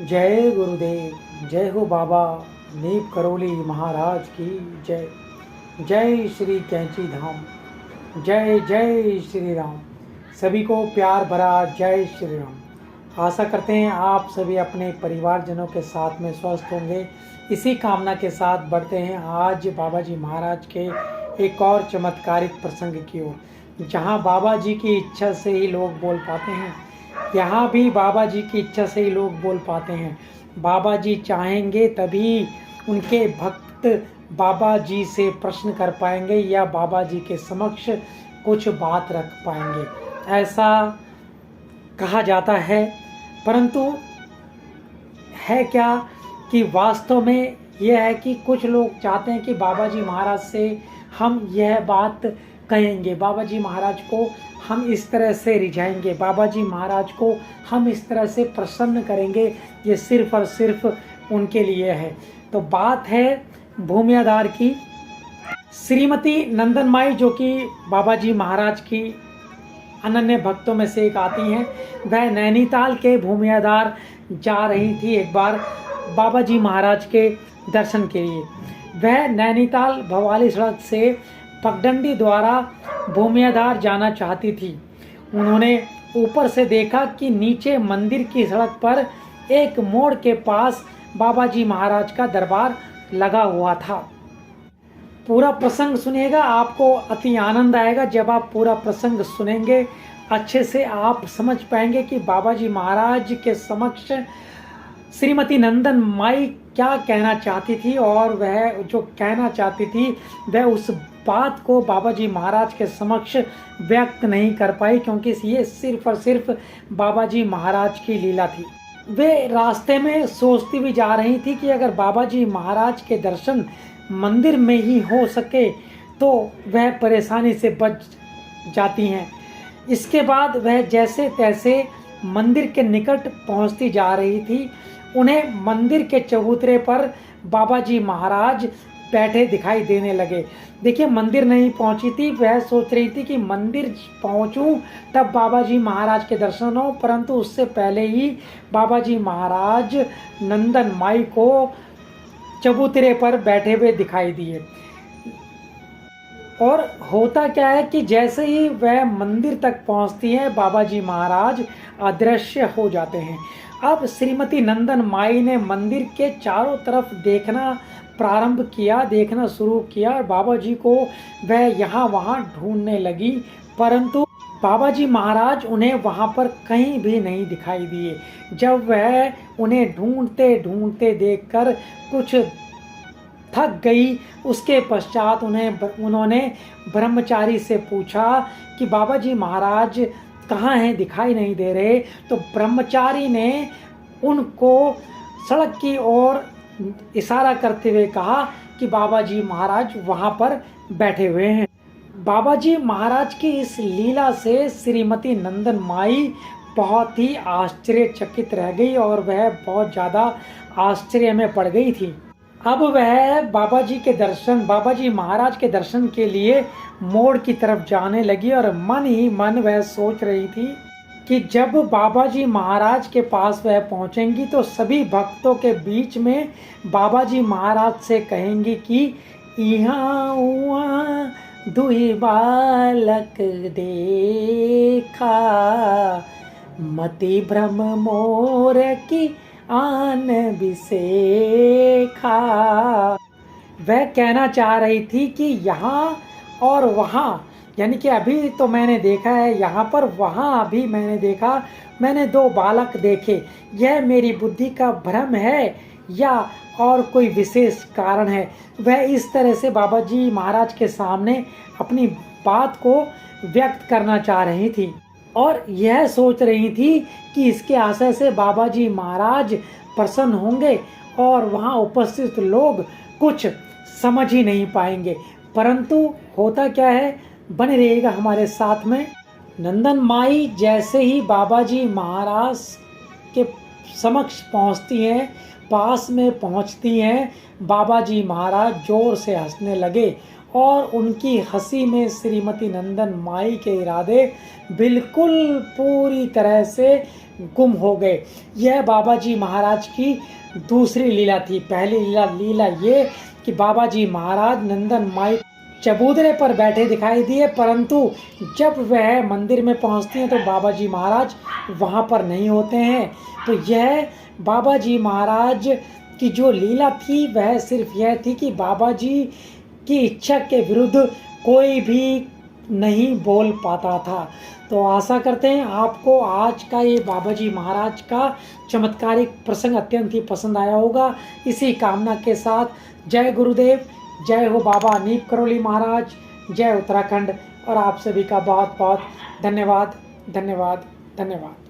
जय गुरुदेव। जय हो बाबा नीप करौली महाराज की जय। जय श्री कैंची धाम। जय जय श्री राम। सभी को प्यार भरा जय श्री राम। आशा करते हैं आप सभी अपने परिवारजनों के साथ में स्वस्थ होंगे। इसी कामना के साथ बढ़ते हैं आज बाबा जी महाराज के एक और चमत्कारिक प्रसंग की ओर, जहां बाबा जी की इच्छा से ही लोग बोल पाते हैं। यहाँ भी बाबा जी की इच्छा से ही लोग बोल पाते हैं। बाबा जी चाहेंगे तभी उनके भक्त बाबा जी से प्रश्न कर पाएंगे या बाबा जी के समक्ष कुछ बात रख पाएंगे, ऐसा कहा जाता है। परंतु है क्या कि वास्तव में यह है कि कुछ लोग चाहते हैं कि बाबा जी महाराज से हम यह बात कहेंगे, बाबा जी महाराज को हम इस तरह से रिझाएंगे, बाबा जी महाराज को हम इस तरह से प्रसन्न करेंगे। ये सिर्फ और सिर्फ उनके लिए है। तो बात है भूमियाधार की। श्रीमती नंदन माई, जो कि बाबा जी महाराज की अनन्य भक्तों में से एक आती हैं, वह नैनीताल के भूमियाधार जा रही थी एक बार बाबा जी महाराज के दर्शन के लिए। वह नैनीताल भवाली सड़क से पगडंडी द्वारा भूमियाधार जाना चाहती थी। उन्होंने ऊपर से देखा कि नीचे मंदिर की सड़क पर एक मोड़ के पास बाबा जी महाराज का दरबार लगा हुआ था। पूरा प्रसंग सुनिएगा, आपको अति आनंद आएगा। जब आप पूरा प्रसंग सुनेंगे अच्छे से आप समझ पाएंगे कि बाबा जी महाराज के समक्ष श्रीमती नंदन माई क्या कहना चाहती थी, और वह जो कहना चाहती थी वह उस बात को बाबा जी महाराज के समक्ष व्यक्त नहीं कर पाई, क्योंकि ये सिर्फ और सिर्फ बाबा जी महाराज की लीला थी। वे रास्ते में सोचती भी जा रही थी कि अगर बाबा जी महाराज के दर्शन मंदिर में ही हो सके तो वह परेशानी से बच जाती हैं। इसके बाद वह जैसे तैसे मंदिर के निकट पहुंचती जा रही थी। उन्हें मंदिर के चबूतरे पर बाबा जी महाराज बैठे दिखाई देने लगे। देखिए, मंदिर नहीं पहुंची थी, वह सोच रही थी कि मंदिर पहुंचूं तब बाबा जी महाराज के दर्शन हो, परंतु उससे पहले ही बाबा जी महाराज नंदन माई को चबूतरे पर बैठे हुए दिखाई दिए। और होता क्या है कि जैसे ही वह मंदिर तक पहुंचती है बाबा जी महाराज अदृश्य हो जाते हैं। अब श्रीमती नंदन माई ने मंदिर के चारों तरफ देखना प्रारंभ किया, देखना शुरू किया, और बाबा जी को वह यहाँ वहाँ ढूंढने लगी, परंतु बाबा जी महाराज उन्हें वहाँ पर कहीं भी नहीं दिखाई दिए। जब वह उन्हें ढूंढते ढूंढते देखकर कुछ थक गई, उसके पश्चात उन्होंने ब्रह्मचारी से पूछा कि बाबा जी महाराज कहाँ हैं, दिखाई नहीं दे रहे। तो ब्रह्मचारी ने उनको सड़क की ओर इशारा करते हुए कहा कि बाबा जी महाराज वहाँ पर बैठे हुए हैं। बाबा जी महाराज की इस लीला से श्रीमती नंदन माई बहुत ही आश्चर्यचकित रह गई और वह बहुत ज़्यादा आश्चर्य में पड़ गई थी। अब वह बाबा जी महाराज के दर्शन के लिए मोड़ की तरफ जाने लगी, और मन ही मन वह सोच रही थी कि जब बाबा जी महाराज के पास वह पहुंचेंगी तो सभी भक्तों के बीच में बाबा जी महाराज से कहेंगी कि यहाँ उहाँ दुई बालक देखा, मति भ्रम मोर की आन बिसेखा। वह कहना चाह रही थी कि यहाँ और वहाँ, यानी कि अभी तो मैंने देखा है यहाँ पर, वहाँ अभी मैंने देखा, मैंने दो बालक देखे। यह मेरी बुद्धि का भ्रम है या और कोई विशेष कारण है। वह इस तरह से बाबा जी महाराज के सामने अपनी बात को व्यक्त करना चाह रही थी, और यह सोच रही थी कि इसके आशय से बाबा जी महाराज प्रसन्न होंगे और वहाँ उपस्थित लोग कुछ समझ ही नहीं पाएंगे। परंतु होता क्या है, बने रहिएगा हमारे साथ में। नंदन माई जैसे ही बाबा जी महाराज के समक्ष पहुँचती हैं, पास में पहुँचती हैं, बाबा जी महाराज जोर से हंसने लगे, और उनकी हंसी में श्रीमती नंदन माई के इरादे बिल्कुल पूरी तरह से गुम हो गए। यह बाबा जी महाराज की दूसरी लीला थी। पहली लीला ये कि बाबा जी महाराज नंदन माई चबूतरे पर बैठे दिखाई दिए, परंतु जब वह मंदिर में पहुंचती हैं तो बाबा जी महाराज वहां पर नहीं होते हैं। तो यह बाबा जी महाराज की जो लीला थी वह सिर्फ यह थी कि बाबा जी की इच्छा के विरुद्ध कोई भी नहीं बोल पाता था। तो आशा करते हैं आपको आज का ये बाबा जी महाराज का चमत्कारिक प्रसंग अत्यंत ही पसंद आया होगा। इसी कामना के साथ जय गुरुदेव, जय हो बाबा नीप करौली महाराज, जय उत्तराखंड। और आप सभी का बहुत बहुत धन्यवाद धन्यवाद धन्यवाद।